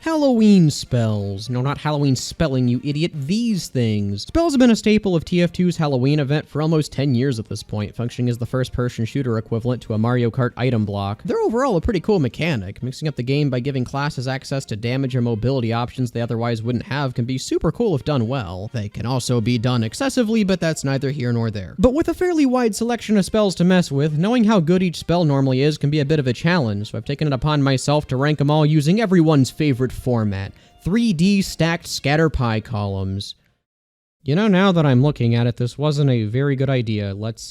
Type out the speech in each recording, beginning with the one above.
Halloween spells. No, not Halloween spelling, you idiot. These things. Spells have been a staple of TF2's Halloween event for almost 10 years at this point, functioning as the first-person shooter equivalent to a Mario Kart item block. They're overall a pretty cool mechanic. Mixing up the game by giving classes access to damage or mobility options they otherwise wouldn't have can be super cool if done well. They can also be done excessively, but that's neither here nor there. But with a fairly wide selection of spells to mess with, knowing how good each spell normally is can be a bit of a challenge, so I've taken it upon myself to rank them all using everyone's favorite format: 3D stacked scatter pie columns. You know, now that I'm looking at it, this wasn't a very good idea. Let's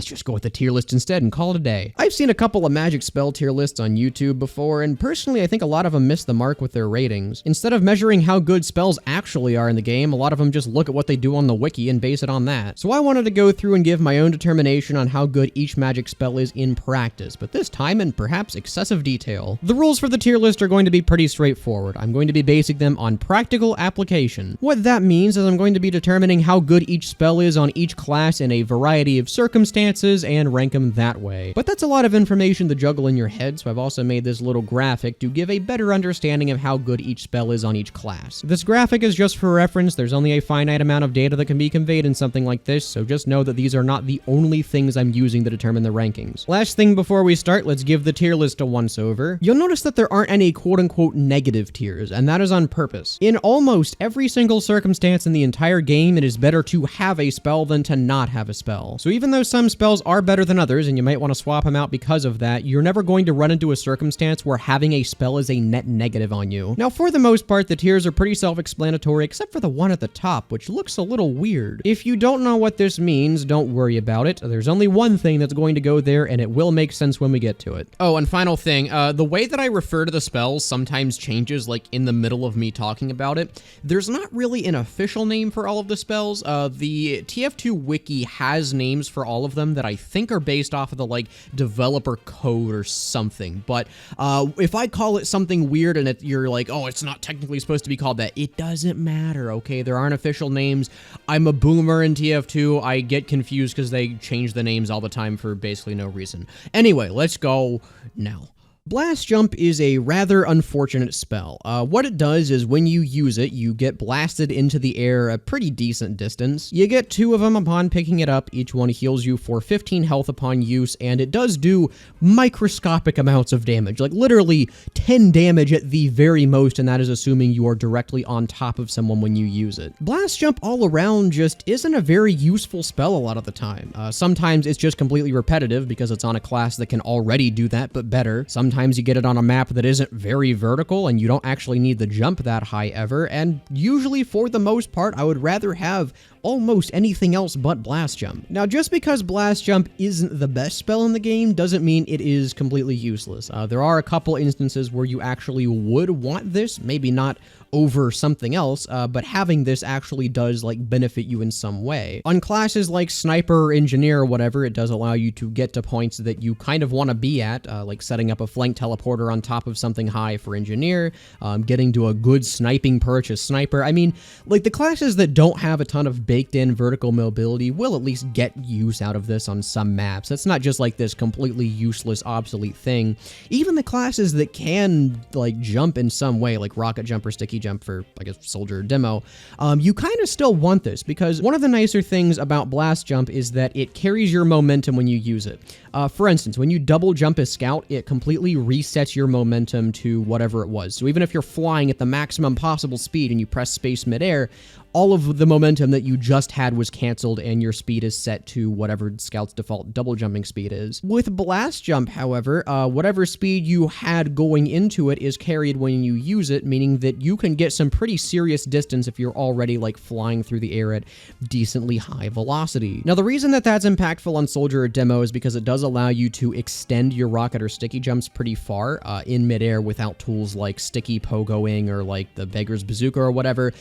just go with the tier list instead and call it a day. I've seen a couple of magic spell tier lists on YouTube before, and personally I think a lot of them miss the mark with their ratings. Instead of measuring how good spells actually are in the game, a lot of them just look at what they do on the wiki and base it on that. So I wanted to go through and give my own determination on how good each magic spell is in practice, but this time in perhaps excessive detail. The rules for the tier list are going to be pretty straightforward. I'm going to be basing them on practical application. What that means is I'm going to be determining how good each spell is on each class in a variety of circumstances and rank them that way. But that's a lot of information to juggle in your head, so I've also made this little graphic to give a better understanding of how good each spell is on each class. This graphic is just for reference. There's only a finite amount of data that can be conveyed in something like this, so just know that these are not the only things I'm using to determine the rankings. Last thing before we start, let's give the tier list a once-over. You'll notice that there aren't any quote-unquote negative tiers, and that is on purpose. In almost every single circumstance in the entire game, it is better to have a spell than to not have a spell. So even though some spells are better than others, and you might want to swap them out because of that, you're never going to run into a circumstance where having a spell is a net negative on you. Now, for the most part, the tiers are pretty self-explanatory, except for the one at the top, which looks a little weird. If you don't know what this means, don't worry about it. There's only one thing that's going to go there, and it will make sense when we get to it. Oh, and final thing, the way that I refer to the spells sometimes changes, like in the middle of me talking about it. There's not really an official name for all of the spells. The TF2 wiki has names for all of them that I think are based off of the, like, developer code or something, but if I call it something weird and you're like, oh, it's not technically supposed to be called that, it doesn't matter, okay? There aren't official names. I'm a boomer in TF2. I get confused because they change the names all the time for basically no reason. Anyway, let's go now. Blast Jump is a rather unfortunate spell. What it does is when you use it, you get blasted into the air a pretty decent distance. You get 2 of them upon picking it up. Each one heals you for 15 health upon use, and it does do microscopic amounts of damage, like literally 10 damage at the very most, and that is assuming you are directly on top of someone when you use it. Blast Jump all around just isn't a very useful spell a lot of the time. Sometimes it's just completely repetitive because it's on a class that can already do that, but better. Sometimes you get it on a map that isn't very vertical and you don't actually need the jump that high ever, and usually for the most part I would rather have almost anything else but Blast Jump. Now, just because Blast Jump isn't the best spell in the game doesn't mean it is completely useless. There are a couple instances where you actually would want this, maybe not over something else, but having this actually does, like, benefit you in some way. On classes like Sniper or Engineer or whatever, it does allow you to get to points that you kind of want to be at, like setting up a flank teleporter on top of something high for Engineer, getting to a good sniping perch as Sniper. I mean, like, the classes that don't have a ton of baked-in vertical mobility will at least get use out of this on some maps. It's not just like this completely useless, obsolete thing. Even the classes that can, like, jump in some way, like Rocket Jump or Sticky Jump for, I guess, Soldier or Demo, you kind of still want this, because one of the nicer things about Blast Jump is that it carries your momentum when you use it. For instance, when you double jump as Scout, it completely resets your momentum to whatever it was. So even if you're flying at the maximum possible speed and you press space midair, all of the momentum that you just had was canceled and your speed is set to whatever Scout's default double jumping speed is. With Blast Jump, however, whatever speed you had going into it is carried when you use it, meaning that you can get some pretty serious distance if you're already, like, flying through the air at decently high velocity. Now, the reason that that's impactful on Soldier or Demo is because it does allow you to extend your rocket or sticky jumps pretty far in midair without tools like sticky pogoing or, like, the Beggar's Bazooka or whatever.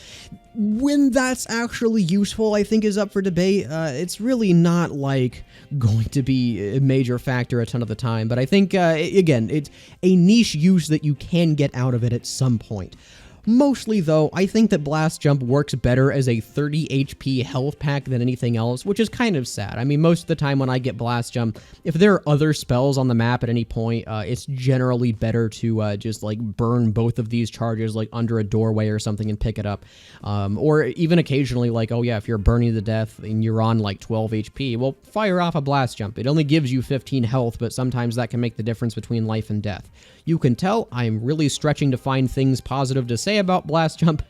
When that's actually useful, I think, is up for debate. It's really not, like, going to be a major factor a ton of the time, but I think, again, it's a niche use that you can get out of it at some point. Mostly though, I think that Blast Jump works better as a 30 HP health pack than anything else, which is kind of sad. I mean, most of the time when I get Blast Jump, if there are other spells on the map at any point, it's generally better to just like burn both of these charges like under a doorway or something and pick it up. Or even occasionally like, oh yeah, if you're burning to death and you're on like 12 HP, well, fire off a Blast Jump. It only gives you 15 health, but sometimes that can make the difference between life and death. You can tell I'm really stretching to find things positive to say about Blast Jump.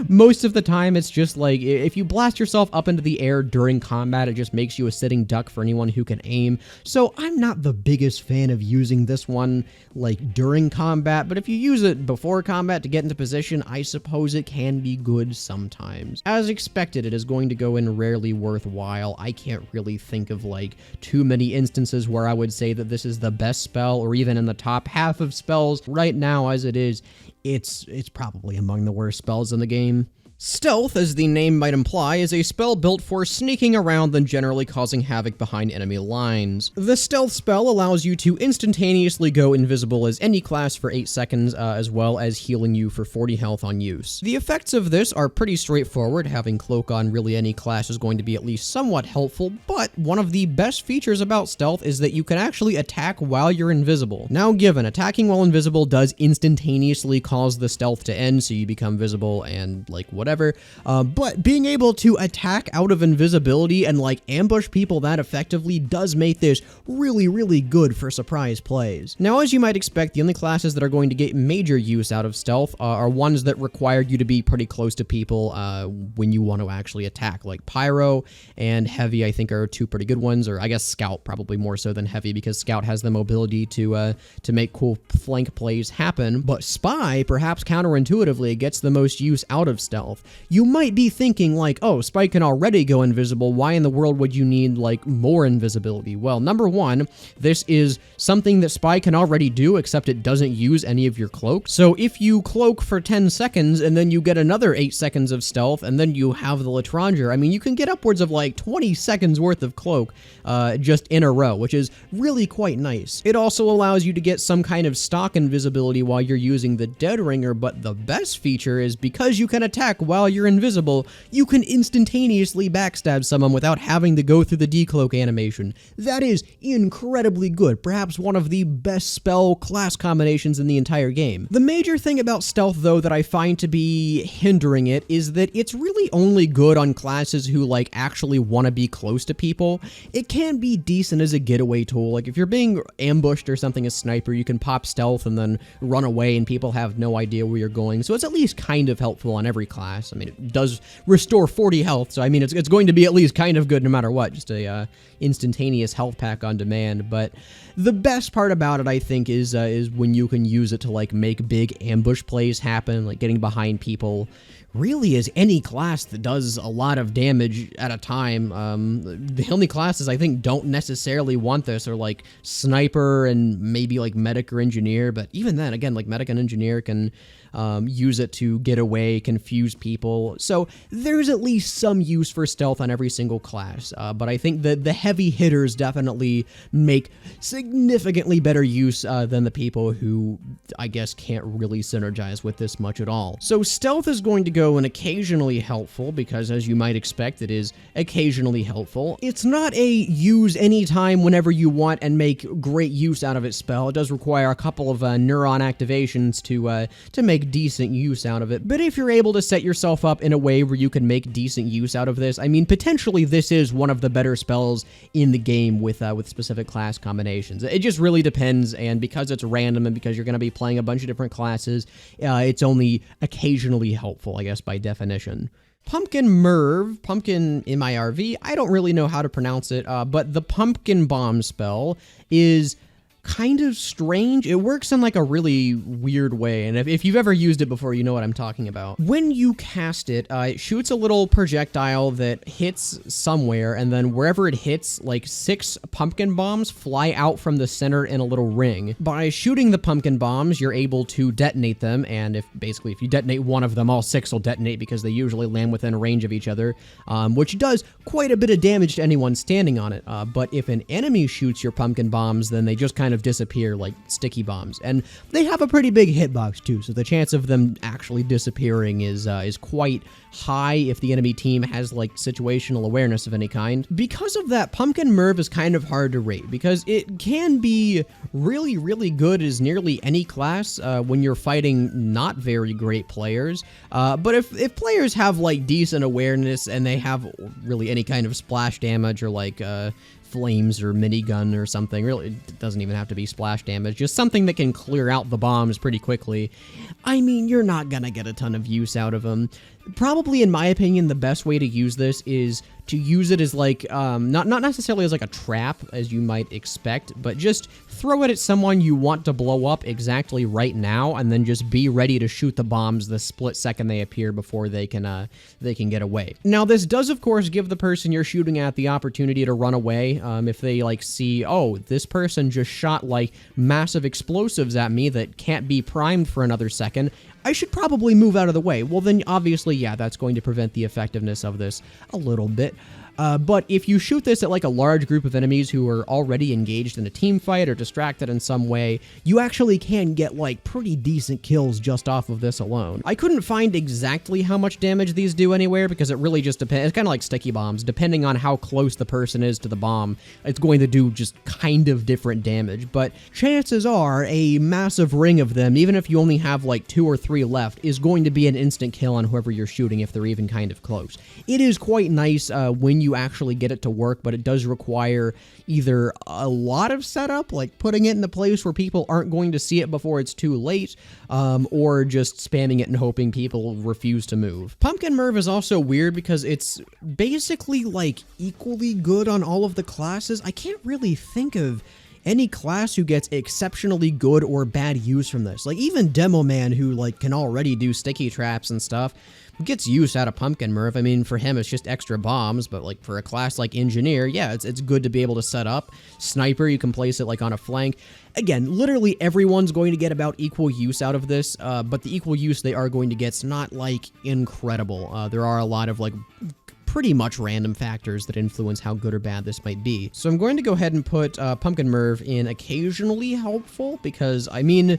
Most of the time, it's just like, if you blast yourself up into the air during combat, it just makes you a sitting duck for anyone who can aim. So I'm not the biggest fan of using this one, like, during combat, but if you use it before combat to get into position, I suppose it can be good sometimes. As expected, it is going to go in rarely worthwhile. I can't really think of, like, too many instances where I would say that this is the best spell, or even in the top half of spells. Right now, as it is, it's probably among the worst spells in the game. Stealth, as the name might imply, is a spell built for sneaking around and generally causing havoc behind enemy lines. The stealth spell allows you to instantaneously go invisible as any class for 8 seconds, as well as healing you for 40 health on use. The effects of this are pretty straightforward. Having cloak on really any class is going to be at least somewhat helpful, but one of the best features about stealth is that you can actually attack while you're invisible. Now given, attacking while invisible does instantaneously cause the stealth to end, so you become visible and like whatever. But being able to attack out of invisibility and like ambush people that effectively does make this really, really good for surprise plays. Now, as you might expect, the only classes that are going to get major use out of stealth are ones that require you to be pretty close to people when you want to actually attack, like Pyro and Heavy, I think, are two pretty good ones, or I guess Scout probably more so than Heavy, because Scout has the mobility to make cool flank plays happen, but Spy, perhaps counterintuitively, gets the most use out of stealth. You might be thinking like, oh, Spy can already go invisible, why in the world would you need like more invisibility? Well, number one, this is something that Spy can already do, except it doesn't use any of your cloak. So if you cloak for 10 seconds and then you get another 8 seconds of stealth and then you have the Latrange, I mean, you can get upwards of like 20 seconds worth of cloak just in a row, which is really quite nice. It also allows you to get some kind of stock invisibility while you're using the Dead Ringer, but the best feature is because you can attack while you're invisible, you can instantaneously backstab someone without having to go through the decloak animation. That is incredibly good, perhaps one of the best spell class combinations in the entire game. The major thing about stealth, though, that I find to be hindering it is that it's really only good on classes who like actually want to be close to people. It can be decent as a getaway tool, like if you're being ambushed or something as sniper, you can pop stealth and then run away and people have no idea where you're going, so it's at least kind of helpful on every class. I mean, it does restore 40 health, so I mean, it's going to be at least kind of good no matter what, just a instantaneous health pack on demand. But the best part about it, I think, is when you can use it to like make big ambush plays happen, like getting behind people. Really is any class that does a lot of damage at a time. The only classes I think don't necessarily want this are like Sniper and maybe like Medic or Engineer, but even then, again, like Medic and Engineer can use it to get away, confuse people. So there's at least some use for stealth on every single class, but I think that the heavy hitters definitely make significantly better use than the people who, I guess, can't really synergize with this much at all. So stealth is going to go and occasionally helpful, because as you might expect, it is occasionally helpful. It's not a use anytime whenever you want and make great use out of its spell. It does require a couple of neuron activations to make decent use out of it, but if you're able to set yourself up in a way where you can make decent use out of this, I mean, potentially this is one of the better spells in the game with specific class combinations. It just really depends, and because it's random and because you're going to be playing a bunch of different classes, it's only occasionally helpful, I guess, by definition. Pumpkin MIRV, Pumpkin MIRV, I don't really know how to pronounce it, but the Pumpkin Bomb spell is kind of strange. It works in like a really weird way, and if you've ever used it before, you know what I'm talking about. When you cast it, it shoots a little projectile that hits somewhere, and then wherever it hits, like 6 pumpkin bombs fly out from the center in a little ring. By shooting the pumpkin bombs, you're able to detonate them, and if you detonate one of them, all 6 will detonate because they usually land within range of each other, which does quite a bit of damage to anyone standing on it. But if an enemy shoots your pumpkin bombs, then they just kind kind of disappear like sticky bombs. And they have a pretty big hitbox too, so the chance of them actually disappearing is quite high if the enemy team has like situational awareness of any kind. Because of that, Pumpkin MIRV is kind of hard to rate because it can be really, really good as nearly any class when you're fighting not very great players. But if players have like decent awareness and they have really any kind of splash damage or like flames or minigun or something, really it doesn't even have to be splash damage, just something that can clear out the bombs pretty quickly, I mean, you're not gonna get a ton of use out of them. Probably, in my opinion, the best way to use this is to use it as like, not necessarily as like a trap, as you might expect, but just throw it at someone you want to blow up exactly right now, and then just be ready to shoot the bombs the split second they appear before they can get away. Now, this does, of course, give the person you're shooting at the opportunity to run away. If they like see, oh, this person just shot like massive explosives at me that can't be primed for another second, I should probably move out of the way. Well, then obviously, yeah, that's going to prevent the effectiveness of this a little bit. But if you shoot this at like a large group of enemies who are already engaged in a team fight or distracted in some way, you actually can get like pretty decent kills just off of this alone. I couldn't find exactly how much damage these do anywhere because it really just depends. It's kind of like sticky bombs. Depending on how close the person is to the bomb, it's going to do just kind of different damage. But chances are a massive ring of them, even if you only have like 2 or 3 left, is going to be an instant kill on whoever you're shooting if they're even kind of close. It is quite nice when you actually get it to work, but it does require either a lot of setup, like putting it in a place where people aren't going to see it before it's too late, or just spamming it and hoping people refuse to move. Pumpkin MIRV is also weird because it's basically like equally good on all of the classes. I can't really think of any class who gets exceptionally good or bad use from this. Like even Demo Man, who like can already do sticky traps and stuff, gets use out of Pumpkin MIRV. I mean, for him, it's just extra bombs, but like for a class like Engineer, yeah, it's good to be able to set up. Sniper, you can place it like on a flank. Again, literally everyone's going to get about equal use out of this, but the equal use they are going to get's not like incredible. There are a lot of like pretty much random factors that influence how good or bad this might be. So I'm going to go ahead and put Pumpkin MIRV in occasionally helpful because, I mean,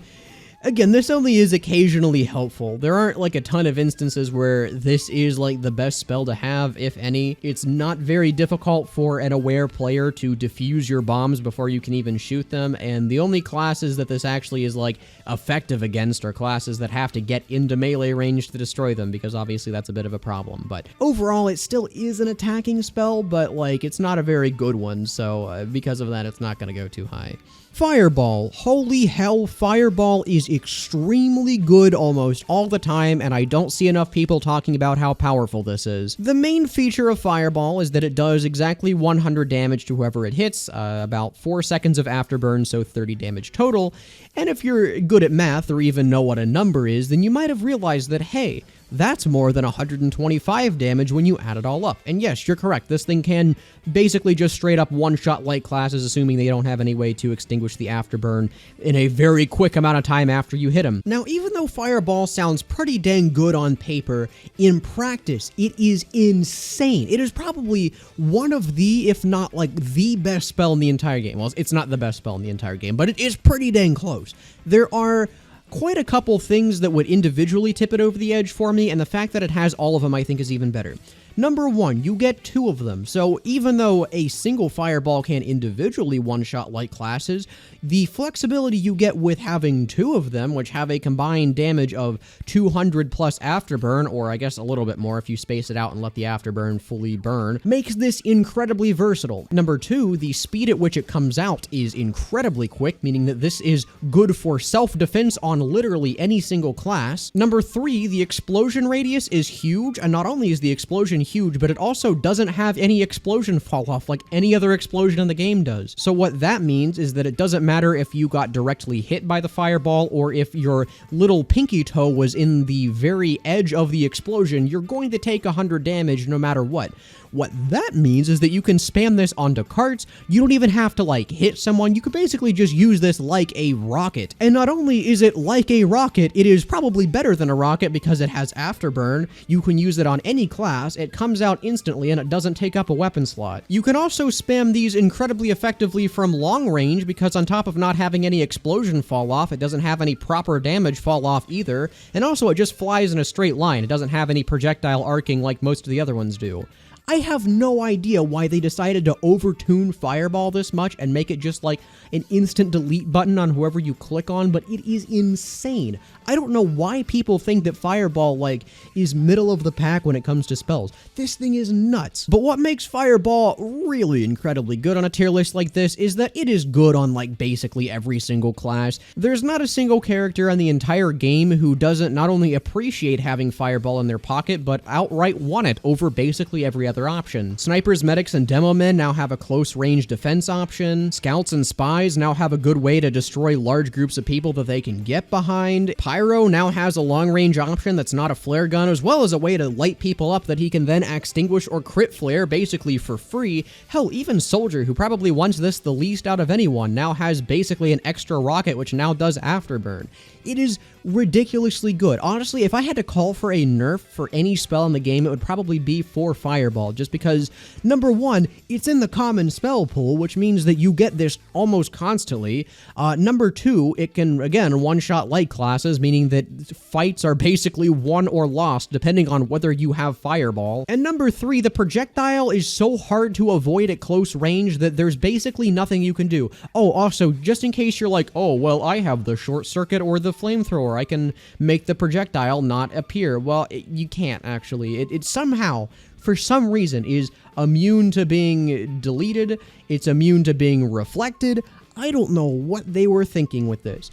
again, this only is occasionally helpful. There aren't like a ton of instances where this is like the best spell to have, if any. It's not very difficult for an aware player to defuse your bombs before you can even shoot them, and the only classes that this actually is like effective against are classes that have to get into melee range to destroy them, because obviously that's a bit of a problem. But overall, it still is an attacking spell, but like it's not a very good one, so because of that, it's not going to go too high. Fireball. Holy hell, Fireball is extremely good almost all the time, and I don't see enough people talking about how powerful this is. The main feature of Fireball is that it does exactly 100 damage to whoever it hits, about 4 seconds of afterburn, so 30 damage total. And if you're good at math or even know what a number is, then you might have realized that, hey, that's more than 125 damage when you add it all up. And yes, you're correct. This thing can basically just straight up one-shot light classes, assuming they don't have any way to extinguish the afterburn in a very quick amount of time after you hit them. Now, even though Fireball sounds pretty dang good on paper, in practice, it is insane. It is probably one of the, if not like the best spell in the entire game. Well, it's not the best spell in the entire game, but it is pretty dang close. There are quite a couple things that would individually tip it over the edge for me, and the fact that it has all of them I think is even better. Number 1, you get 2 of them, so even though a single Fireball can individually one-shot light classes, the flexibility you get with having 2 of them, which have a combined damage of 200 plus afterburn, or I guess a little bit more if you space it out and let the afterburn fully burn, makes this incredibly versatile. Number 2, the speed at which it comes out is incredibly quick, meaning that this is good for self-defense on literally any single class. Number 3, the explosion radius is huge, and not only is the explosion huge, but it also doesn't have any explosion fall off like any other explosion in the game does. So what that means is that it doesn't matter if you got directly hit by the Fireball or if your little pinky toe was in the very edge of the explosion, you're going to take 100 damage no matter what. What that means is that you can spam this onto carts. You don't even have to like hit someone. You could basically just use this like a rocket. And not only is it like a rocket, it is probably better than a rocket because it has afterburn. You can use it on any class. It comes out instantly and it doesn't take up a weapon slot. You can also spam these incredibly effectively from long range because on top of not having any explosion fall off, it doesn't have any proper damage fall off either, and also it just flies in a straight line. It doesn't have any projectile arcing like most of the other ones do. I have no idea why they decided to overtune Fireball this much and make it just like an instant delete button on whoever you click on, but it is insane. I don't know why people think that Fireball, like, is middle of the pack when it comes to spells. This thing is nuts. But what makes Fireball really incredibly good on a tier list like this is that it is good on, like, basically every single class. There's not a single character in the entire game who doesn't not only appreciate having Fireball in their pocket, but outright want it over basically every other option. Snipers, medics, and demo men now have a close range defense option. Scouts and spies now have a good way to destroy large groups of people that they can get behind. Pyro now has a long range option that's not a flare gun, as well as a way to light people up that he can then extinguish or crit flare basically for free. Hell, even Soldier, who probably wants this the least out of anyone, now has basically an extra rocket which now does afterburn. It is ridiculously good. Honestly, if I had to call for a nerf for any spell in the game, it would probably be for Fireball, just because, number one, it's in the common spell pool, which means that you get this almost constantly. Number two, it can, again, one-shot light classes, meaning that fights are basically won or lost, depending on whether you have Fireball. And number three, the projectile is so hard to avoid at close range that there's basically nothing you can do. Oh, also, just in case you're like, oh, well, I have the short circuit or the flamethrower, I can make the projectile not appear. Well, you can't, actually. It somehow, for some reason, is immune to being deleted. It's immune to being reflected. I don't know what they were thinking with this.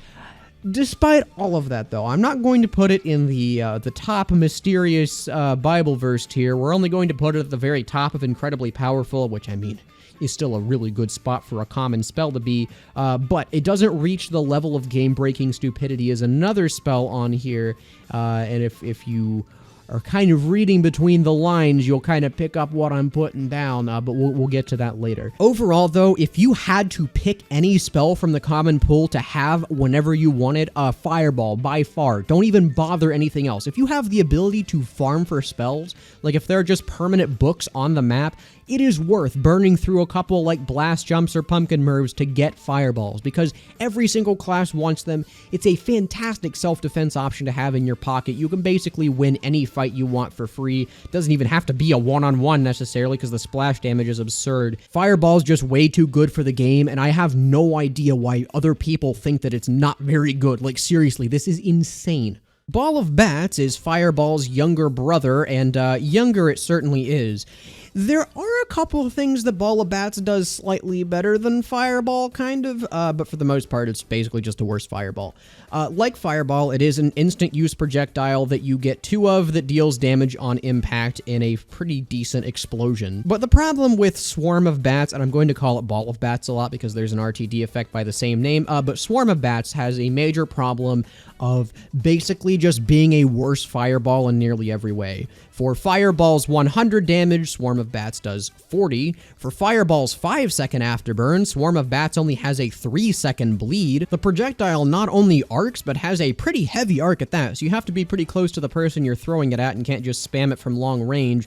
Despite all of that, though, I'm not going to put it in the top mysterious Bible verse tier. We're only going to put it at the very top of incredibly powerful, which, I mean, is still a really good spot for a common spell to be, but it doesn't reach the level of game-breaking stupidity as another spell on here, and if you are kind of reading between the lines, you'll kind of pick up what I'm putting down, but we'll get to that later. Overall, though, if you had to pick any spell from the common pool to have whenever you wanted, Fireball, by far. Don't even bother anything else. If you have the ability to farm for spells, like if they're just permanent books on the map, it is worth burning through a couple like Blast Jumps or Pumpkin MIRVs to get Fireballs, because every single class wants them. It's a fantastic self-defense option to have in your pocket. You can basically win any fight you want for free. It doesn't even have to be a one-on-one necessarily, because the splash damage is absurd. Fireball's just way too good for the game, and I have no idea why other people think that it's not very good. Like, seriously, this is insane. Ball of Bats is Fireball's younger brother, and younger it certainly is. There are a couple of things that Ball of Bats does slightly better than Fireball, kind of, but for the most part, it's basically just a worse Fireball. Like Fireball, it is an instant-use projectile that you get two of that deals damage on impact in a pretty decent explosion. But the problem with Swarm of Bats, and I'm going to call it Ball of Bats a lot because there's an RTD effect by the same name, but Swarm of Bats has a major problem of basically just being a worse Fireball in nearly every way. For Fireball's 100 damage, Swarm of Bats does 40. For Fireball's 5-second afterburn, Swarm of Bats only has a 3-second bleed. The projectile not only arcs, but has a pretty heavy arc at that, so you have to be pretty close to the person you're throwing it at and can't just spam it from long range.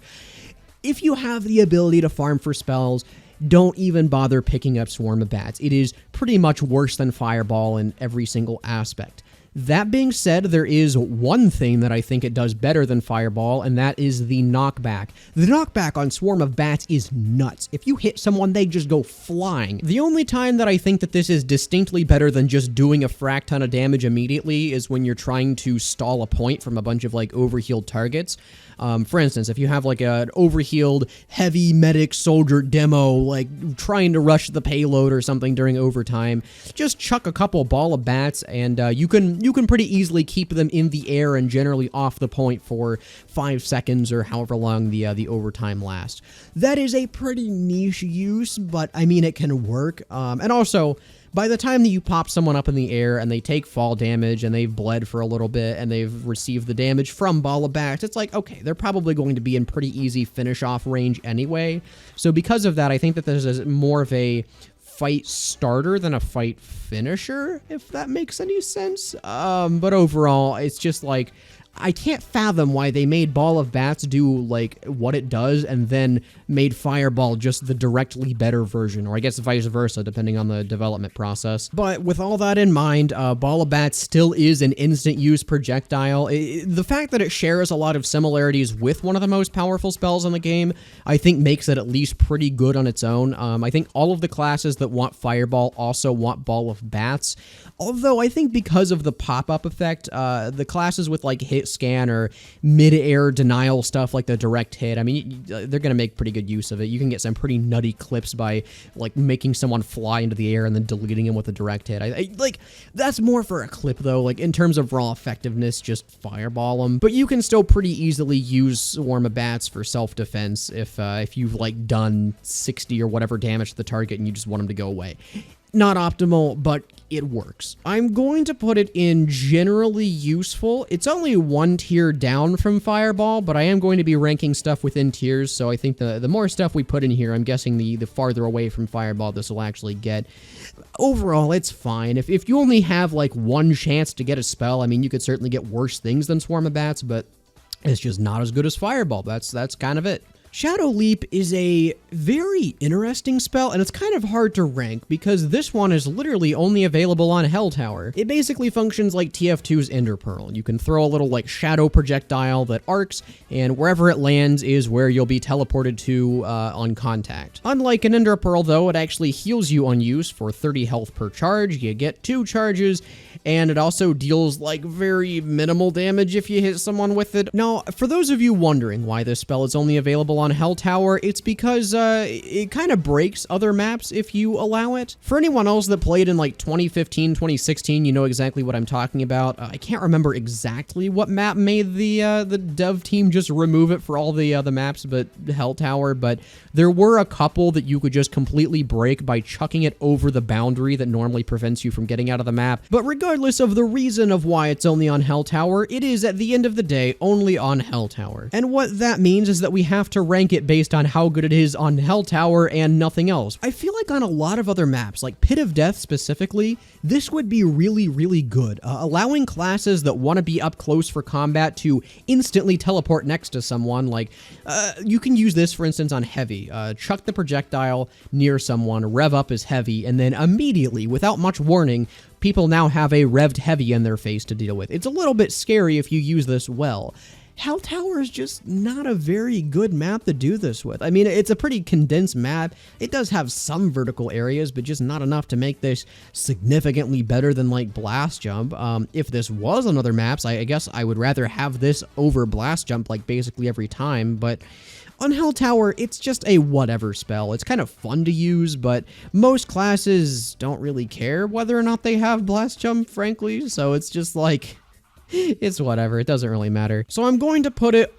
If you have the ability to farm for spells, don't even bother picking up Swarm of Bats. It is pretty much worse than Fireball in every single aspect. That being said, there is one thing that I think it does better than Fireball, and that is the knockback. The knockback on Swarm of Bats is nuts. If you hit someone, they just go flying. The only time that I think that this is distinctly better than just doing a frack ton of damage immediately is when you're trying to stall a point from a bunch of, like, overhealed targets. For instance, if you have like an overhealed heavy medic soldier demo, like trying to rush the payload or something during overtime, just chuck a couple Ball of Bats and you can pretty easily keep them in the air and generally off the point for 5 seconds or however long the overtime lasts. That is a pretty niche use, but I mean, it can work. And also, by the time that you pop someone up in the air and they take fall damage and they've bled for a little bit and they've received the damage from Ball of Bats, it's like, okay, they're probably going to be in pretty easy finish-off range anyway. So because of that, I think that this is more of a fight starter than a fight finisher, if that makes any sense. But overall, it's just like, I can't fathom why they made Ball of Bats do, like, what it does and then made Fireball just the directly better version, or I guess vice versa, depending on the development process. But with all that in mind, Ball of Bats still is an instant-use projectile. The fact that it shares a lot of similarities with one of the most powerful spells in the game, I think makes it at least pretty good on its own. I think all of the classes that want Fireball also want Ball of Bats, although I think because of the pop-up effect, the classes with, like, hit scan or mid-air denial stuff like the direct hit, I mean, they're going to make pretty good use of it. You can get some pretty nutty clips by, like, making someone fly into the air and then deleting him with a direct hit. Like, that's more for a clip, though. Like, in terms of raw effectiveness, just fireball them. But you can still pretty easily use Swarm of Bats for self-defense if you've, like, done 60 or whatever damage to the target and you just want them to go away. Not optimal, but it works. I'm going to put it in generally useful. It's only one tier down from Fireball, but I am going to be ranking stuff within tiers, so I think the more stuff we put in here, I'm guessing the farther away from Fireball this will actually get. Overall, it's fine. If you only have, like, one chance to get a spell, I mean, you could certainly get worse things than Swarm of Bats, but it's just not as good as Fireball. That's kind of it. Shadow Leap is a very interesting spell, and it's kind of hard to rank because this one is literally only available on Hell Tower. It basically functions like TF2's Ender Pearl. You can throw a little, like, shadow projectile that arcs, and wherever it lands is where you'll be teleported to on contact. Unlike an Ender Pearl, though, it actually heals you on use for 30 health per charge. You get 2 charges, and it also deals, like, very minimal damage if you hit someone with it. Now, for those of you wondering why this spell is only available on Hell Tower, it's because it kind of breaks other maps if you allow it. For anyone else that played in, like, 2015, 2016, you know exactly what I'm talking about. I can't remember exactly what map made the dev team just remove it for all the maps but Hell Tower, but there were a couple that you could just completely break by chucking it over the boundary that normally prevents you from getting out of the map. But regardless of the reason of why it's only on Hell Tower, it is, at the end of the day, only on Hell Tower. And what that means is that we have to rank it based on how good it is on Hell Tower and nothing else. I feel like on a lot of other maps, like Pit of Death specifically, this would be really, really good. Allowing classes that want to be up close for combat to instantly teleport next to someone, like, you can use this, for instance, on Heavy. Chuck the projectile near someone, rev up as Heavy, and then immediately, without much warning, people now have a revved Heavy in their face to deal with. It's a little bit scary if you use this well. Hell Tower is just not a very good map to do this with. I mean, it's a pretty condensed map. It does have some vertical areas, but just not enough to make this significantly better than, like, Blast Jump. If this was on other maps, I guess I would rather have this over Blast Jump, like, basically every time, but on Hell Tower, it's just a whatever spell. It's kind of fun to use, but most classes don't really care whether or not they have Blast Jump, frankly, so it's just like, it's whatever. It doesn't really matter. So I'm going to put it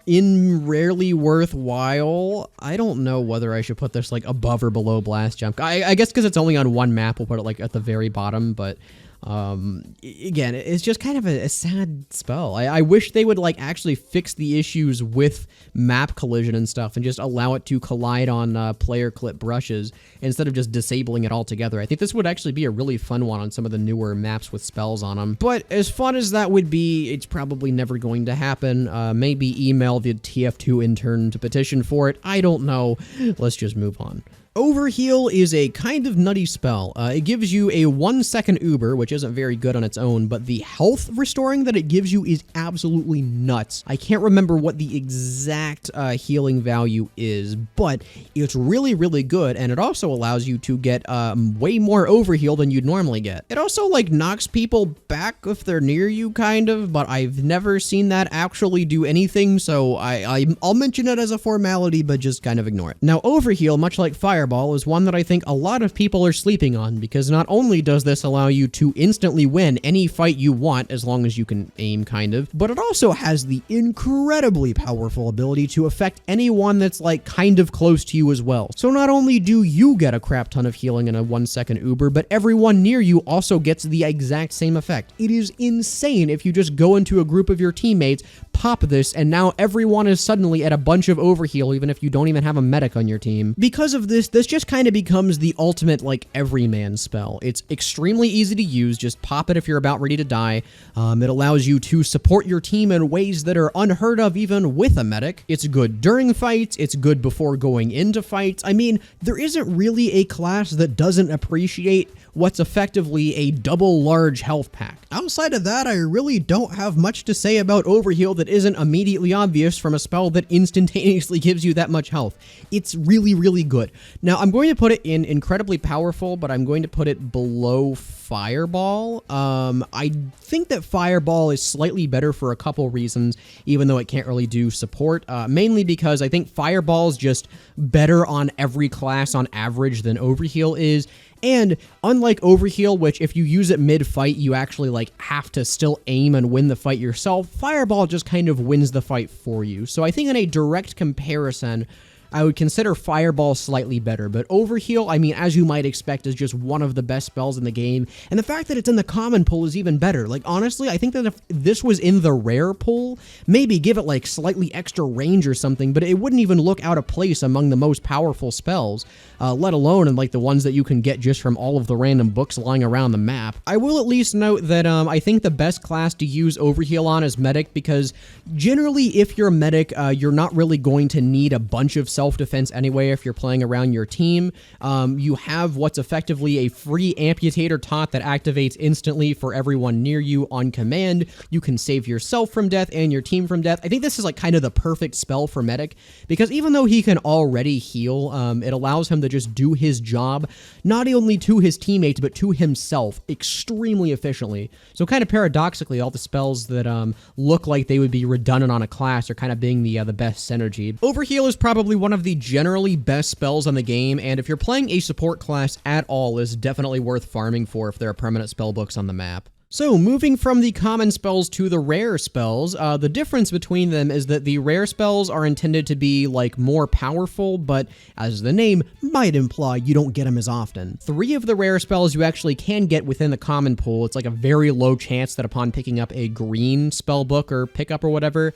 in rarely worthwhile. I don't know whether I should put this, like, above or below Blast Jump. I guess because it's only on one map, we'll put it, like, at the very bottom, but again, it's just kind of a sad spell. I wish they would, like, actually fix the issues with map collision and stuff and just allow it to collide on player clip brushes instead of just disabling it altogether. I think this would actually be a really fun one on some of the newer maps with spells on them. But as fun as that would be, it's probably never going to happen. Maybe email the TF2 intern to petition for it. I don't know. Let's just move on. Overheal is a kind of nutty spell. It gives you a 1-second Uber, which isn't very good on its own, but the health restoring that it gives you is absolutely nuts. I can't remember what the exact healing value is, but it's really, really good, and it also allows you to get way more Overheal than you'd normally get. It also, like, knocks people back if they're near you, kind of, but I've never seen that actually do anything, so I'll mention it as a formality, but just kind of ignore it. Now, Overheal, much like Fireball, is one that I think a lot of people are sleeping on, because not only does this allow you to instantly win any fight you want, as long as you can aim, kind of, but it also has the incredibly powerful ability to affect anyone that's, like, kind of close to you as well. So not only do you get a crap ton of healing in a 1-second Uber, but everyone near you also gets the exact same effect. It is insane if you just go into a group of your teammates, pop this, and now everyone is suddenly at a bunch of Overheal, even if you don't even have a medic on your team. Because of this just kind of becomes the ultimate, like, everyman spell. It's extremely easy to use. Just pop it if you're about ready to die. It allows you to support your team in ways that are unheard of even with a medic. It's good during fights. It's good before going into fights. I mean, there isn't really a class that doesn't appreciate what's effectively a double large health pack. Outside of that, I really don't have much to say about Overheal that isn't immediately obvious from a spell that instantaneously gives you that much health. It's really, really good. Now, I'm going to put it in incredibly powerful, but I'm going to put it below Fireball. I think that Fireball is slightly better for a couple reasons, even though it can't really do support, mainly because I think Fireball's just better on every class on average than Overheal is. And unlike Overheal, which if you use it mid-fight, you actually like have to still aim and win the fight yourself, Fireball just kind of wins the fight for you. So I think in a direct comparison, I would consider Fireball slightly better, but Overheal, I mean, as you might expect, is just one of the best spells in the game, and the fact that it's in the common pool is even better. Like, honestly, I think that if this was in the rare pool, maybe give it, like, slightly extra range or something, but it wouldn't even look out of place among the most powerful spells, let alone in, like, the ones that you can get just from all of the random books lying around the map. I will at least note that I think the best class to use Overheal on is Medic, because generally, if you're a Medic, you're not really going to need a bunch of self-defense anyway if you're playing around your team. You have what's effectively a free amputator taunt that activates instantly for everyone near you on command. You can save yourself from death and your team from death. I think this is like kind of the perfect spell for Medic, because even though he can already heal, it allows him to just do his job, not only to his teammates, but to himself extremely efficiently. So kind of paradoxically, all the spells that look like they would be redundant on a class are kind of being the best synergy. Overheal is probably one of the generally best spells on the game, and if you're playing a support class at all, is definitely worth farming for if there are permanent spell books on the map. So, moving from the common spells to the rare spells, the difference between them is that the rare spells are intended to be, like, more powerful, but as the name might imply, you don't get them as often. 3 of the rare spells you actually can get within the common pool. It's like a very low chance that upon picking up a green spell book or pickup or whatever,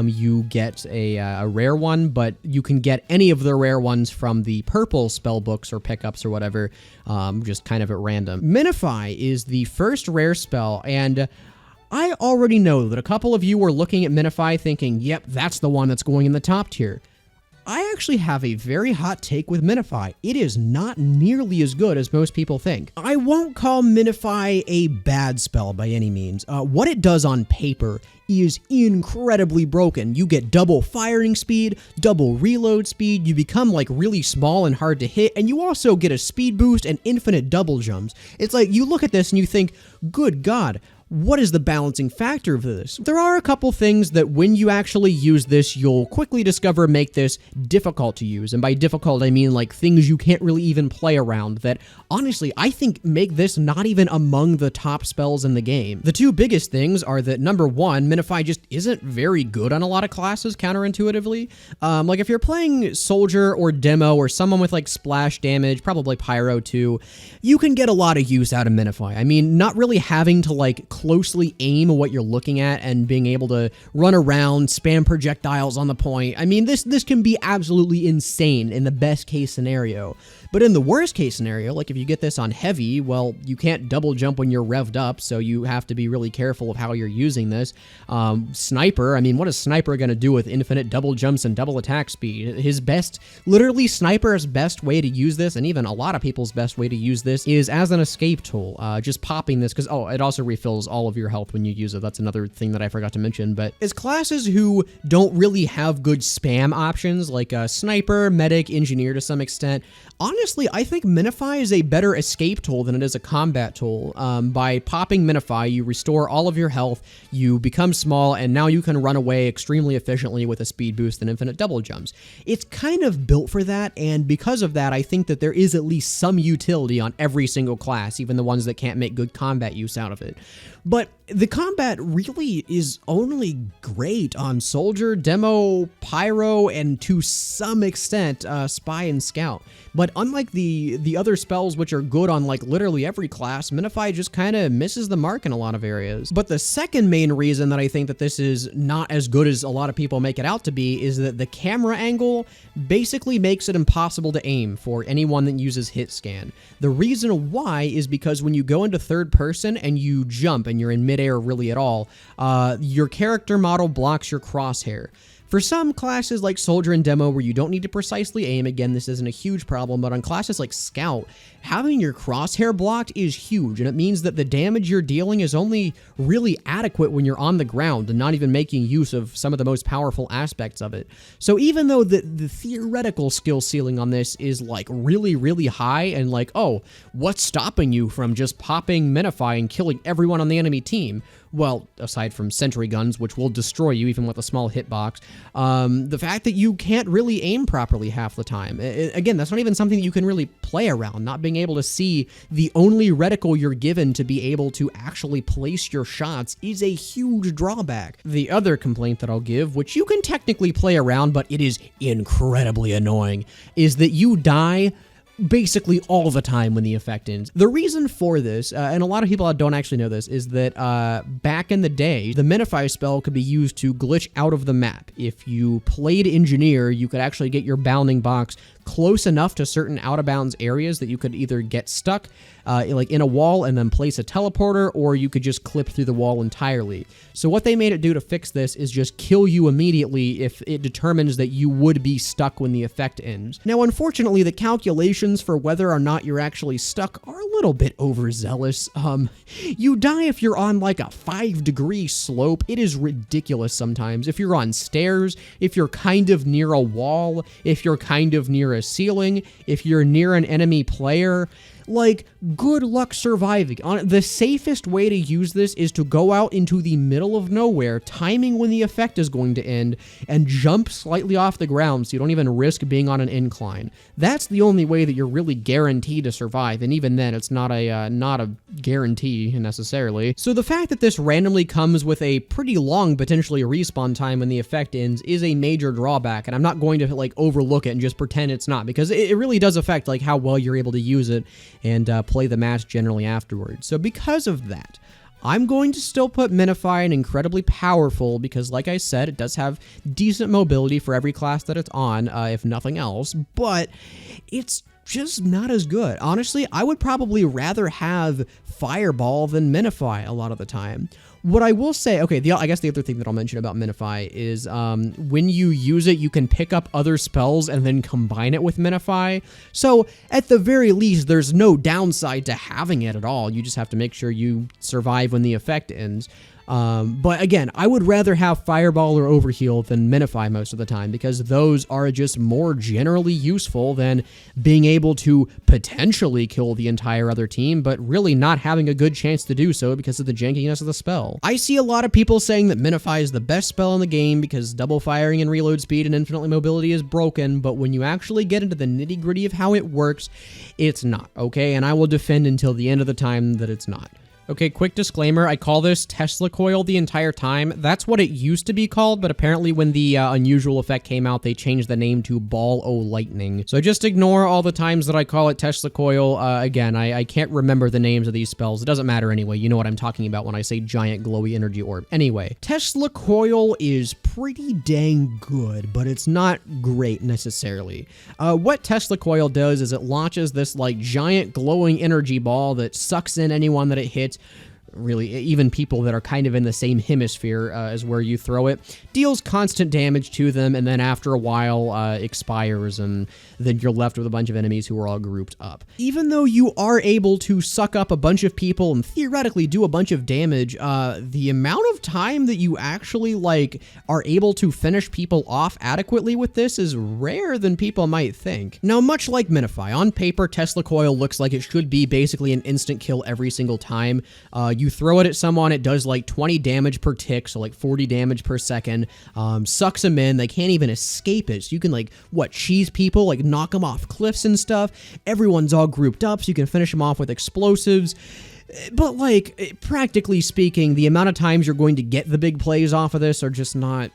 you get a rare one, but you can get any of the rare ones from the purple spell books or pickups or whatever, just kind of at random. Minify is the first rare spell, and I already know that a couple of you were looking at Minify thinking, yep, that's the one that's going in the top tier. I actually have a very hot take with Minify. It is not nearly as good as most people think. I won't call Minify a bad spell by any means. What it does on paper is incredibly broken. You get double firing speed, double reload speed, you become like really small and hard to hit, and you also get a speed boost and infinite double jumps. It's like you look at this and you think, good God, what is the balancing factor of this? There are a couple things that when you actually use this, you'll quickly discover make this difficult to use. And by difficult, I mean like things you can't really even play around that honestly, I think make this not even among the top spells in the game. The 2 biggest things are that number 1, Minify just isn't very good on a lot of classes counterintuitively. Like if you're playing Soldier or Demo or someone with like splash damage, probably Pyro too, you can get a lot of use out of Minify. I mean, not really having to like closely aim what you're looking at and being able to run around, spam projectiles on the point. I mean, this can be absolutely insane in the best case scenario. But in the worst case scenario, like if you get this on heavy, well, you can't double jump when you're revved up, so you have to be really careful of how you're using this. Sniper, I mean, what is Sniper going to do with infinite double jumps and double attack speed? Literally Sniper's best way to use this, and even a lot of people's best way to use this, is as an escape tool. Just popping this, because, it also refills all of your health when you use it. That's another thing that I forgot to mention. But as classes who don't really have good spam options, like Sniper, Medic, Engineer to some extent, honestly, I think Minify is a better escape tool than it is a combat tool. By popping Minify, you restore all of your health, you become small, and now you can run away extremely efficiently with a speed boost and infinite double jumps. It's kind of built for that, and because of that, I think that there is at least some utility on every single class, even the ones that can't make good combat use out of it. But the combat really is only great on Soldier, Demo, Pyro, and to some extent, Spy and Scout. But unlike the other spells which are good on like literally every class, Minify just kind of misses the mark in a lot of areas. But the second main reason that I think that this is not as good as a lot of people make it out to be is that the camera angle basically makes it impossible to aim for anyone that uses hit scan. The reason why is because when you go into third person and you jump and you're in midair really at all, your character model blocks your crosshair. For some classes like Soldier and Demo where you don't need to precisely aim, again, this isn't a huge problem, but on classes like Scout, having your crosshair blocked is huge, and it means that the damage you're dealing is only really adequate when you're on the ground and not even making use of some of the most powerful aspects of it. So even though the theoretical skill ceiling on this is like really, really high and like, oh, what's stopping you from just popping Minify and killing everyone on the enemy team? Well, aside from sentry guns, which will destroy you even with a small hitbox, the fact that you can't really aim properly half the time. Again, that's not even something that you can really play around. Not being able to see the only reticle you're given to be able to actually place your shots is a huge drawback. The other complaint that I'll give, which you can technically play around, but it is incredibly annoying, is that you die basically all the time when the effect ends. The reason for this, and a lot of people don't actually know this, is that back in the day, the Minify spell could be used to glitch out of the map. If you played Engineer, you could actually get your bounding box close enough to certain out-of-bounds areas that you could either get stuck like in a wall and then place a teleporter, or you could just clip through the wall entirely. So what they made it do to fix this is just kill you immediately if it determines that you would be stuck when the effect ends. Now, unfortunately, the calculations for whether or not you're actually stuck are a little bit overzealous. You die if you're on like a 5-degree slope. It is ridiculous sometimes. If you're on stairs, if you're kind of near a wall, if you're kind of near a ceiling, if you're near an enemy player, like, good luck surviving. The safest way to use this is to go out into the middle of nowhere, timing when the effect is going to end, and jump slightly off the ground so you don't even risk being on an incline. That's the only way that you're really guaranteed to survive, and even then, it's not a guarantee necessarily. So the fact that this randomly comes with a pretty long, potentially, respawn time when the effect ends is a major drawback, and I'm not going to, like, overlook it and just pretend it's not, because it really does affect, like, how well you're able to use it and play the match generally afterwards. So because of that, I'm going to still put Minify in incredibly powerful because, like I said, it does have decent mobility for every class that it's on, if nothing else, but it's just not as good. Honestly, I would probably rather have Fireball than Minify a lot of the time. What I will say, okay, I guess the other thing that I'll mention about Minify is when you use it, you can pick up other spells and then combine it with Minify. So at the very least, there's no downside to having it at all. You just have to make sure you survive when the effect ends. But again, I would rather have Fireball or Overheal than Minify most of the time because those are just more generally useful than being able to potentially kill the entire other team, but really not having a good chance to do so because of the jankiness of the spell. I see a lot of people saying that Minify is the best spell in the game because double firing and reload speed and infinite mobility is broken, but when you actually get into the nitty-gritty of how it works, it's not, okay? And I will defend until the end of the time that it's not. Okay, quick disclaimer, I call this Tesla coil the entire time. That's what it used to be called, but apparently when the unusual effect came out, they changed the name to Ball O Lightning. So just ignore all the times that I call it Tesla coil. Again, I can't remember the names of these spells. It doesn't matter anyway. You know what I'm talking about when I say giant glowy energy orb. Anyway, Tesla coil is pretty dang good, but it's not great necessarily. What Tesla coil does is it launches this like giant glowing energy ball that sucks in anyone that it hits. Really, even people that are kind of in the same hemisphere as where you throw it, deals constant damage to them, and then after a while expires, and then you're left with a bunch of enemies who are all grouped up. Even though you are able to suck up a bunch of people and theoretically do a bunch of damage, the amount of time that you actually, like, are able to finish people off adequately with this is rare than people might think. Now, much like Minify, on paper, Tesla Coil looks like it should be basically an instant kill every single time. You throw it at someone, it does like 20 damage per tick, so like 40 damage per second, sucks them in, they can't even escape it, so you can like, cheese people, like knock them off cliffs and stuff, everyone's all grouped up, so you can finish them off with explosives. But, like, practically speaking, the amount of times you're going to get the big plays off of this are just not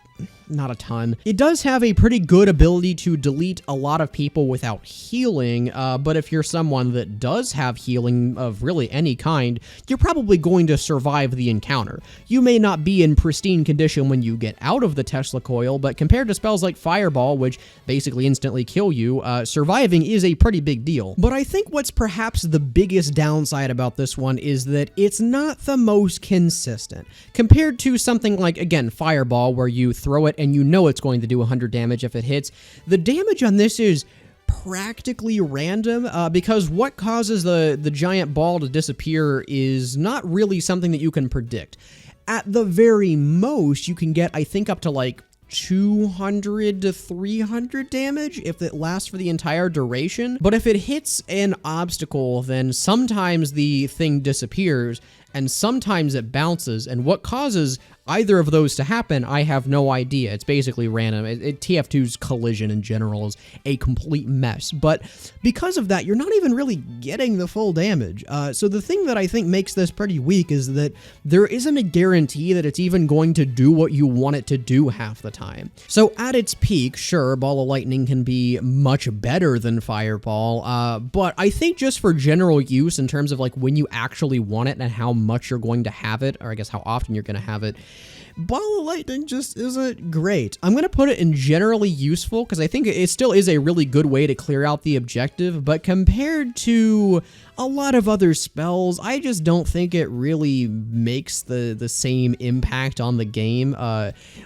a ton. It does have a pretty good ability to delete a lot of people without healing, but if you're someone that does have healing of really any kind, you're probably going to survive the encounter. You may not be in pristine condition when you get out of the Tesla coil, but compared to spells like Fireball, which basically instantly kill you, surviving is a pretty big deal. But I think what's perhaps the biggest downside about this one is that it's not the most consistent. Compared to something like, again, Fireball, where you throw it and you know it's going to do 100 damage if it hits, the damage on this is practically random, because what causes the giant ball to disappear is not really something that you can predict. At the very most, you can get, I think, up to like 200 to 300 damage if it lasts for the entire duration. But if it hits an obstacle, then sometimes the thing disappears and sometimes it bounces, and what causes either of those to happen, I have no idea. It's basically random. TF2's collision in general is a complete mess, but because of that, you're not even really getting the full damage. So the thing that I think makes this pretty weak is that there isn't a guarantee that it's even going to do what you want it to do half the time. So at its peak, sure, Ball of Lightning can be much better than Fireball, but I think just for general use in terms of like when you actually want it and how much you're going to have it, or I guess how often you're going to have it, Ball of Lightning just isn't great. I'm going to put it in generally useful because I think it still is a really good way to clear out the objective, but compared to a lot of other spells, I just don't think it really makes the same impact on the game,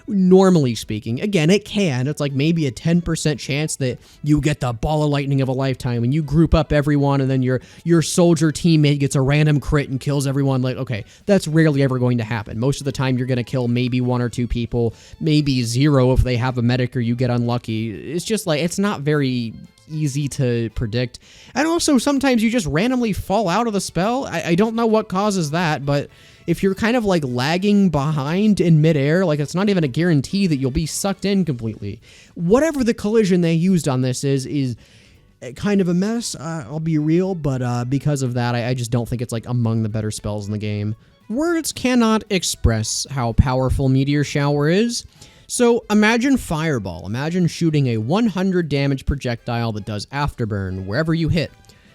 normally speaking. Again, it can. It's like maybe a 10% chance that you get the Ball of Lightning of a lifetime and you group up everyone and then your soldier teammate gets a random crit and kills everyone. Like, okay, that's rarely ever going to happen. Most of the time you're going to kill maybe 1 or 2 people, maybe 0 if they have a medic or you get unlucky. It's just like, it's not very easy to predict. And also sometimes you just randomly fall out of the spell. I don't know what causes that, but if you're kind of like lagging behind in midair, like it's not even a guarantee that you'll be sucked in completely. Whatever the collision they used on this is kind of a mess, I'll be real, but because of that, I just don't think it's like among the better spells in the game. Words cannot express how powerful Meteor Shower is. So imagine Fireball. Imagine shooting a 100 damage projectile that does afterburn wherever you hit.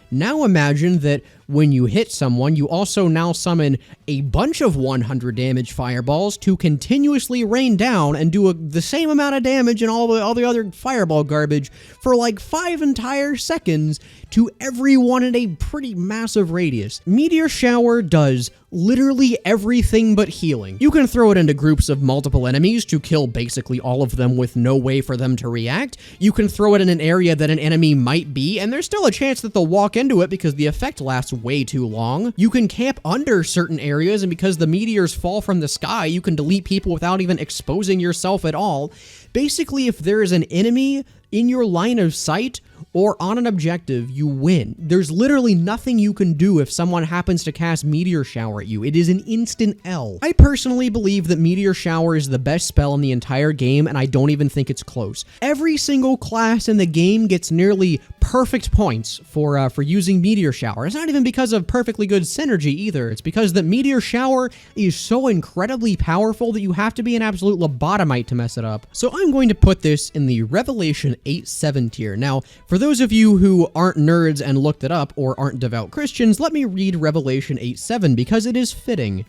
Now imagine that when you hit someone, you also now summon a bunch of 100 damage fireballs to continuously rain down and do the same amount of damage and all the other fireball garbage for like 5 entire seconds to everyone in a pretty massive radius. Meteor Shower does literally everything but healing. You can throw it into groups of multiple enemies to kill basically all of them with no way for them to react. You can throw it in an area that an enemy might be, and there's still a chance that they'll walk into it because the effect lasts way too long. You can camp under certain areas, and because the meteors fall from the sky, you can delete people without even exposing yourself at all. Basically, if there is an enemy in your line of sight or on an objective, you win. There's literally nothing you can do if someone happens to cast Meteor Shower at you. It is an instant L. I personally believe that Meteor Shower is the best spell in the entire game, and I don't even think it's close. Every single class in the game gets nearly perfect points for using Meteor Shower. It's not even because of perfectly good synergy either. It's because the Meteor Shower is so incredibly powerful that you have to be an absolute lobotomite to mess it up. So I'm going to put this in the Revelation 8-7 tier. Now, for those of you who aren't nerds and looked it up or aren't devout Christians, let me read Revelation 8-7 because it is fitting.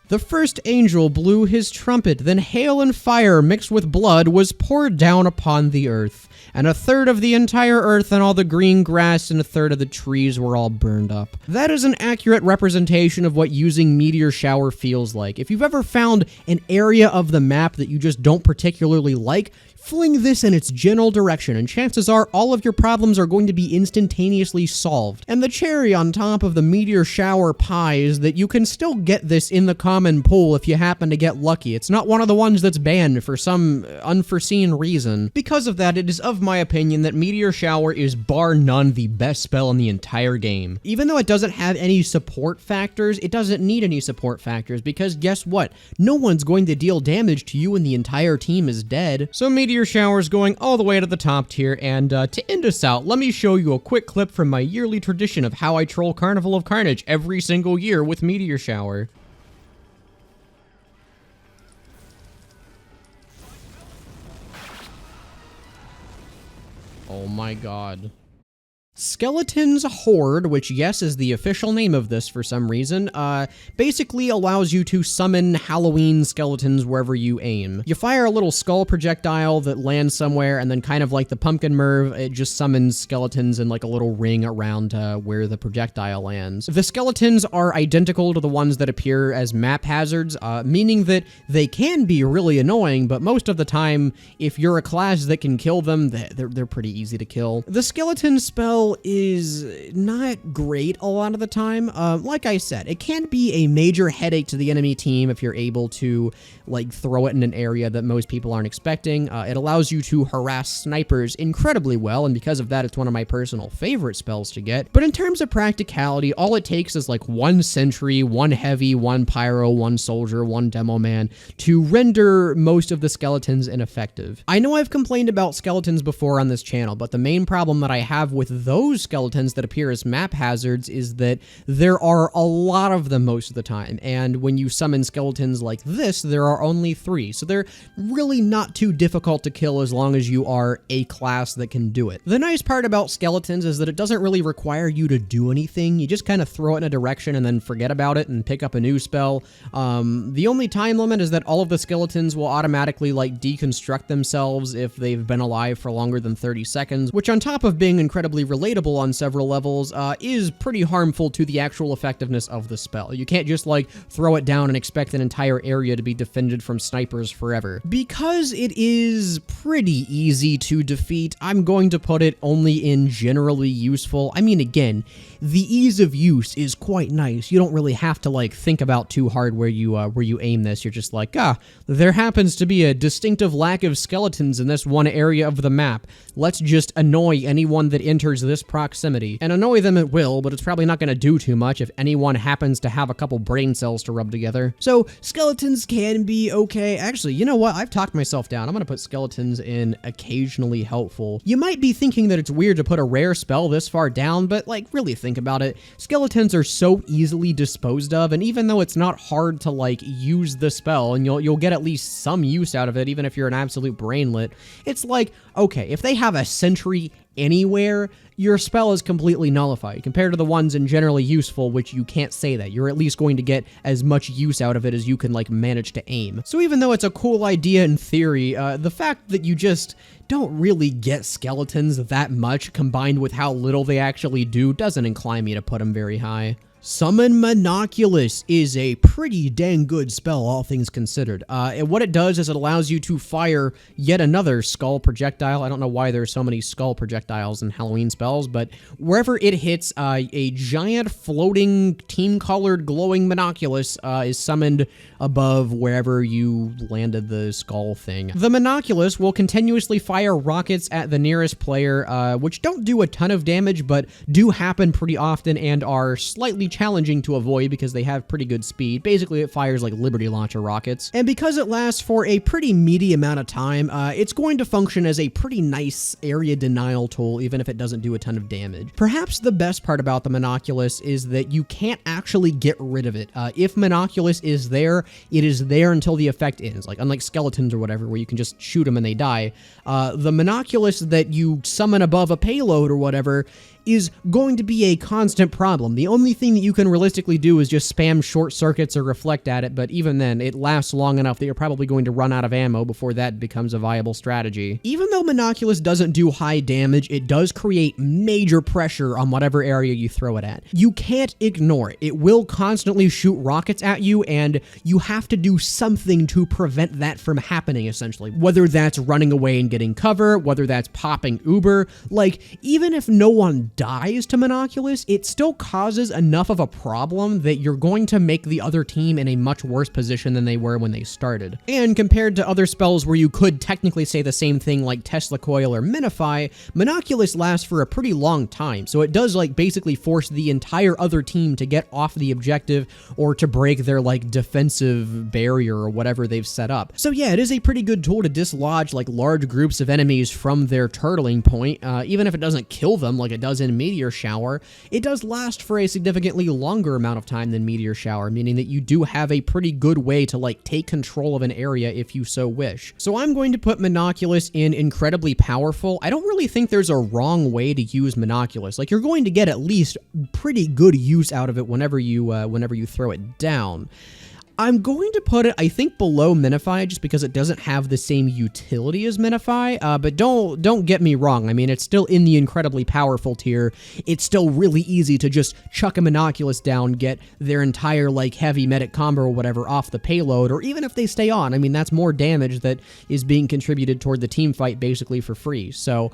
The first angel blew his trumpet, then hail and fire mixed with blood was poured down upon the earth, and 1/3 of the entire earth and all the green grass and 1/3 of the trees were all burned up. That is an accurate representation of what using Meteor Shower feels like. If you've ever found an area of the map that you just don't particularly like, fling this in its general direction, and chances are all of your problems are going to be instantaneously solved. And the cherry on top of the Meteor Shower pie is that you can still get this in the common summon pool if you happen to get lucky. It's not one of the ones that's banned for some unforeseen reason. Because of that, it is of my opinion that Meteor Shower is bar none the best spell in the entire game. Even though it doesn't have any support factors, it doesn't need any support factors because guess what? No one's going to deal damage to you when the entire team is dead. So Meteor Shower is going all the way to the top tier, and to end us out, let me show you a quick clip from my yearly tradition of how I troll Carnival of Carnage every single year with Meteor Shower. Oh my god. Skeleton's Horde, which yes is the official name of this for some reason, basically allows you to summon Halloween skeletons wherever you aim. You fire a little skull projectile that lands somewhere, and then kind of like the pumpkin MIRV, it just summons skeletons in like a little ring around where the projectile lands. The skeletons are identical to the ones that appear as map hazards, meaning that they can be really annoying, but most of the time, if you're a class that can kill them, they're pretty easy to kill. The skeleton spell is not great a lot of the time. Like I said, it can be a major headache to the enemy team if you're able to like throw it in an area that most people aren't expecting. It allows you to harass snipers incredibly well, and because of that, it's one of my personal favorite spells to get. But in terms of practicality, all it takes is like one sentry, one heavy, one pyro, one soldier, one demo man to render most of the skeletons ineffective. I know I've complained about skeletons before on this channel, but the main problem that I have with those skeletons that appear as map hazards is that there are a lot of them most of the time, and when you summon skeletons like this, there are only 3, so they're really not too difficult to kill as long as you are a class that can do it. The nice part about skeletons is that it doesn't really require you to do anything. You just kind of throw it in a direction and then forget about it and pick up a new spell. The only time limit is that all of the skeletons will automatically like deconstruct themselves if they've been alive for longer than 30 seconds, which on top of being incredibly relatable on several levels, is pretty harmful to the actual effectiveness of the spell. You can't just like throw it down and expect an entire area to be defended from snipers forever. Because it is pretty easy to defeat, I'm going to put it only in generally useful. I mean, again, the ease of use is quite nice. You don't really have to like think about too hard where you aim this. You're just like, there happens to be a distinctive lack of skeletons in this one area of the map. Let's just annoy anyone that enters this proximity. And annoy them it will, but it's probably not going to do too much if anyone happens to have a couple brain cells to rub together. So skeletons can be okay. Actually, you know what? I've talked myself down. I'm going to put skeletons in occasionally helpful. You might be thinking that it's weird to put a rare spell this far down, but like really think about it. Skeletons are so easily disposed of, and even though it's not hard to like use the spell and you'll get at least some use out of it, even if you're an absolute brainlet, it's like, okay, if they have a sentry anywhere, your spell is completely nullified compared to the ones in generally useful, which you can't say that. You're at least going to get as much use out of it as you can like manage to aim. So even though it's a cool idea in theory, the fact that you just don't really get skeletons that much combined with how little they actually do doesn't incline me to put them very high. Summon Monoculus is a pretty dang good spell, all things considered. And what it does is it allows you to fire yet another skull projectile. I don't know why there are so many skull projectiles in Halloween spells, but wherever it hits, a giant floating team-colored glowing Monoculus is summoned above wherever you landed the skull thing. The Monoculus will continuously fire rockets at the nearest player, which don't do a ton of damage, but do happen pretty often and are slightly challenging to avoid because they have pretty good speed. Basically, it fires like Liberty Launcher rockets. And because it lasts for a pretty meaty amount of time, it's going to function as a pretty nice area denial tool, even if it doesn't do a ton of damage. Perhaps the best part about the Monoculus is that you can't actually get rid of it. If Monoculus is there, it is there until the effect ends. Like, unlike skeletons or whatever, where you can just shoot them and they die, the Monoculus that you summon above a payload or whatever is going to be a constant problem. The only thing that you can realistically do is just spam short circuits or reflect at it, but even then, it lasts long enough that you're probably going to run out of ammo before that becomes a viable strategy. Even though Monoculus doesn't do high damage, it does create major pressure on whatever area you throw it at. You can't ignore it. It will constantly shoot rockets at you, and you have to do something to prevent that from happening, essentially. Whether that's running away and getting cover, whether that's popping Uber, like, even if no one dies to Monoculus, it still causes enough of a problem that you're going to make the other team in a much worse position than they were when they started. And compared to other spells where you could technically say the same thing like Tesla Coil or Minify, Monoculus lasts for a pretty long time, so it does like basically force the entire other team to get off the objective or to break their like defensive barrier or whatever they've set up. So yeah, it is a pretty good tool to dislodge like large groups of enemies from their turtling point. Even if it doesn't kill them like it does in Meteor Shower, it does last for a significantly longer amount of time than Meteor Shower, meaning that you do have a pretty good way to like take control of an area if you so wish. So I'm going to put Monoculus in incredibly powerful. I don't really think there's a wrong way to use Monoculus. Like, you're going to get at least pretty good use out of it whenever you throw it down. I'm going to put it, I think, below Minify just because it doesn't have the same utility as Minify, but don't get me wrong. I mean, it's still in the incredibly powerful tier. It's still really easy to just chuck a Monoculus down, get their entire, like, heavy medic combo or whatever off the payload, or even if they stay on. I mean, that's more damage that is being contributed toward the team fight basically for free. So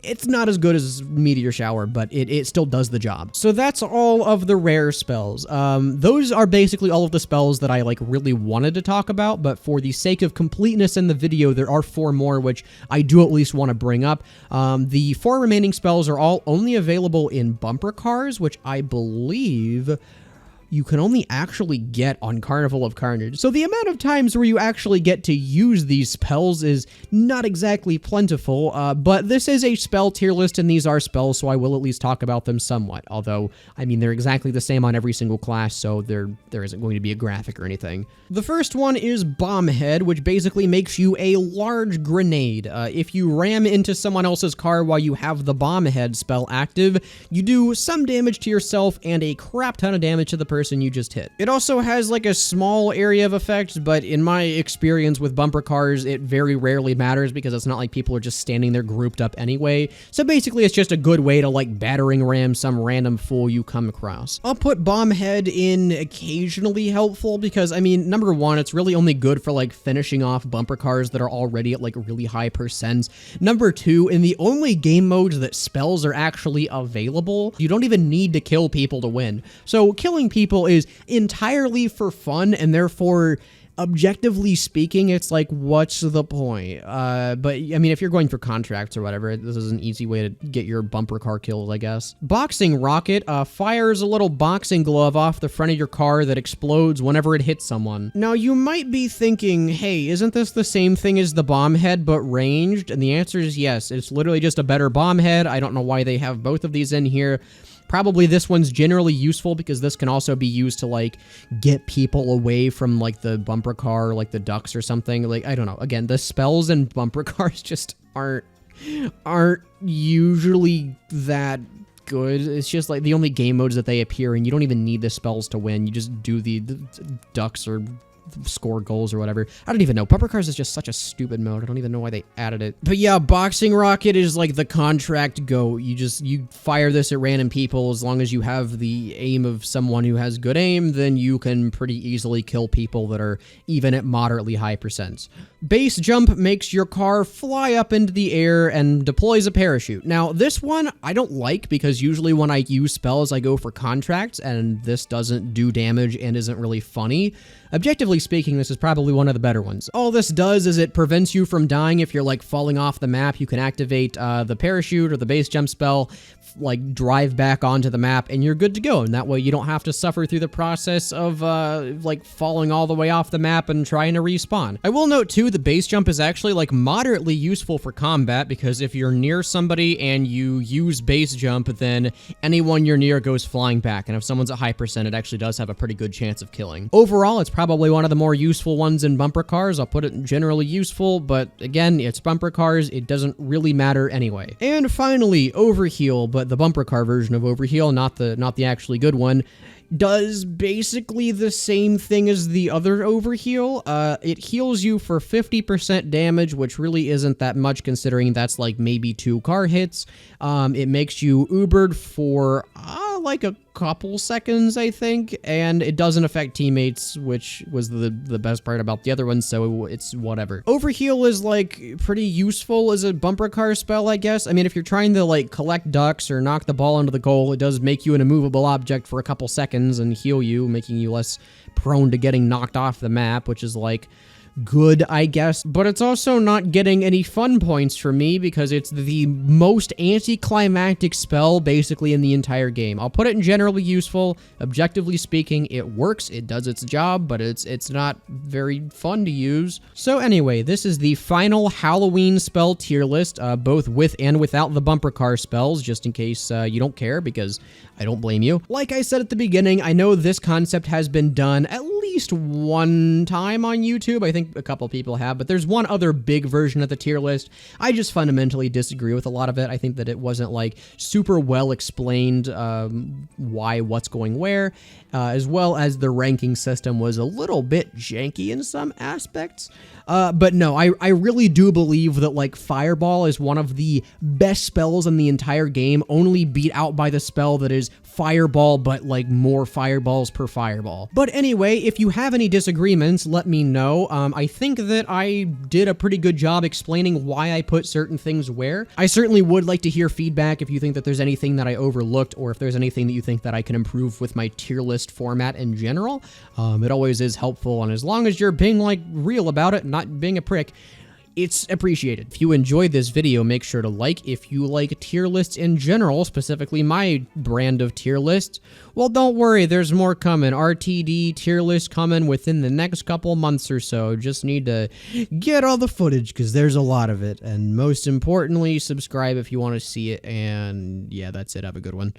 it's not as good as Meteor Shower, but it still does the job. So that's all of the rare spells. Those are basically all of the spells that I like really wanted to talk about, but for the sake of completeness in the video, there are 4 more which I do at least want to bring up. The 4 remaining spells are all only available in bumper cars, which I believe you can only actually get on Carnival of Carnage. So the amount of times where you actually get to use these spells is not exactly plentiful, but this is a spell tier list and these are spells, so I will at least talk about them somewhat. Although, I mean, they're exactly the same on every single class, so there isn't going to be a graphic or anything. The first one is Bomb Head, which basically makes you a large grenade. If you ram into someone else's car while you have the Bomb Head spell active, you do some damage to yourself and a crap ton of damage to the person you just hit. It also has like a small area of effect, but in my experience with bumper cars, it very rarely matters because it's not like people are just standing there grouped up anyway. So basically it's just a good way to like battering ram some random fool you come across. I'll put Bomb Head in occasionally helpful because, I mean, number one, it's really only good for like finishing off bumper cars that are already at like really high percents. Number two, in the only game modes that spells are actually available, you don't even need to kill people to win. So killing people is entirely for fun, and therefore, objectively speaking, it's like, what's the point? But, I mean, if you're going for contracts or whatever, this is an easy way to get your bumper car kills, I guess. Boxing Rocket fires a little boxing glove off the front of your car that explodes whenever it hits someone. Now, you might be thinking, hey, isn't this the same thing as the Bomb Head, but ranged? And the answer is yes. It's literally just a better Bomb Head. I don't know why they have both of these in here. Probably this one's generally useful because this can also be used to, like, get people away from, like, the bumper car, or, like, the ducks or something. Like, I don't know. Again, the spells in bumper cars just aren't usually that good. It's just, like, the only game modes that they appear in, you don't even need the spells to win. You just do the ducks or score goals or whatever. I don't even know. Bumper cars is just such a stupid mode. I don't even know why they added it. But yeah, Boxing Rocket is like the contract go. You fire this at random people. As long as you have the aim of someone who has good aim, then you can pretty easily kill people that are even at moderately high percents. Base Jump makes your car fly up into the air and deploys a parachute. Now, this one I don't like because usually when I use spells, I go for contracts, and this doesn't do damage and isn't really funny. Objectively speaking, this is probably one of the better ones. All this does is it prevents you from dying if you're like falling off the map. You can activate the parachute or the base jump spell, like drive back onto the map, and you're good to go. And that way you don't have to suffer through the process of like falling all the way off the map and trying to respawn. I will note too, the base jump is actually like moderately useful for combat because if you're near somebody and you use base jump, then anyone you're near goes flying back. And if someone's at high percent, it actually does have a pretty good chance of killing. Overall, it's probably one of the more useful ones in bumper cars. I'll put it generally useful, but again, it's bumper cars. It doesn't really matter anyway. And finally, Overheal, but the bumper car version of Overheal, not the actually good one, does basically the same thing as the other Overheal. It heals you for 50% damage, which really isn't that much considering that's like maybe 2 car hits. It makes you Ubered for a like a couple seconds, I think, and it doesn't affect teammates, which was the best part about the other one, so it's whatever. Overheal is like pretty useful as a bumper car spell, I guess. I mean, if you're trying to like collect ducks or knock the ball into the goal, it does make you an immovable object for a couple seconds and heal you, making you less prone to getting knocked off the map, which is like good, I guess, but it's also not getting any fun points for me because it's the most anticlimactic spell basically in the entire game. I'll put it in generally useful. Objectively speaking, it works, it does its job, but it's not very fun to use. So anyway, this is the final Halloween spell tier list, both with and without the bumper car spells, just in case you don't care, because I don't blame you. Like I said at the beginning, I know this concept has been done at least one time on YouTube. I think a couple people have, but there's one other big version of the tier list. I just fundamentally disagree with a lot of it. I think that it wasn't like super well explained what's going where, as well as the ranking system was a little bit janky in some aspects. But no, I really do believe that like Fireball is one of the best spells in the entire game, only beat out by the spell that is Fireball, but like more fireballs per fireball. But anyway, if you have any disagreements, let me know. I think that I did a pretty good job explaining why I put certain things where. I certainly would like to hear feedback if you think that there's anything that I overlooked, or if there's anything that you think that I can improve with my tier list format in general. It always is helpful, and as long as you're being like real about it, not being a prick, it's appreciated. If you enjoyed this video, make sure to like. If you like tier lists in general, specifically my brand of tier lists, well, don't worry, there's more coming. RTD tier list coming within the next couple months or so. Just need to get all the footage, because there's a lot of it. And most importantly, subscribe if you want to see it. And yeah, that's it. Have a good one.